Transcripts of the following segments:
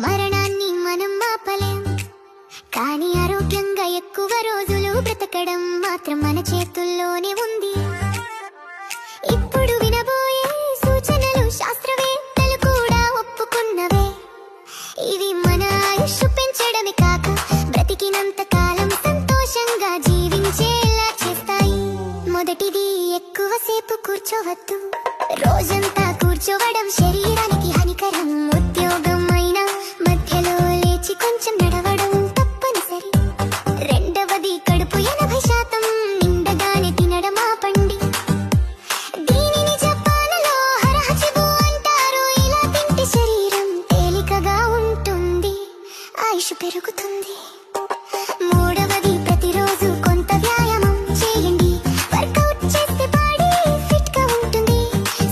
మరణాన్ని మనం ఆపలేం, కానీ ఆరోగ్యంగా ఎక్కువ రోజులు బ్రతకడం మాత్రం మన చేతుల్లోనే ఉంది. ఇప్పుడు వినబోయే సూచనలు శాస్త్రవేత్తలు కూడా ఒప్పుకున్నవే. ఇవి మన ఆయుష్ పెంచడమే కాక బ్రతికినంత కాలం సంతోషంగా జీవించేలా చేస్తాయి. మొదటిది, ఎక్కువసేపు కూర్చోవద్దు. రోజంతా కూర్చోవడం శరీరానికి హానికరం. ఉద్యోగం అయినా మధ్యలో లేచి కొంచెం నడవడం తప్పనిసరి. రెండవది, కడుపు 80% నిండగానే తినడం ఆపండి. దీనిని జపాన్లో హరహచిబు అంటారు. ఇలా తింటే శరీరం తేలికగా ఉంటుంది, ఆయుష్ పెరుగుతుంది. మూడవది, ప్రతిరోజు కొంత వ్యాయామం చేయండి. వర్కౌట్ చేస్తే బాడీ ఫిట్ గా ఉంటుంది,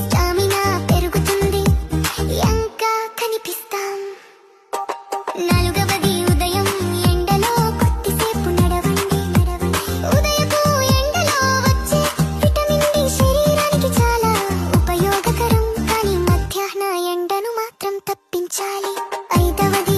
స్టామినా పెరుగుతుంది, యంగ్గా కనిపిస్తాం. నాలుగవది, ఉదయం ఎండలో కొద్దిసేపు నడవండి. ఉదయపు ఎండలో వచ్చే విటమిన్ డి శరీరానికి చాలా ఉపయోగకరం, కానీ మధ్యాహ్న ఎండను మాత్రం తప్పించాలి. ఐదవది,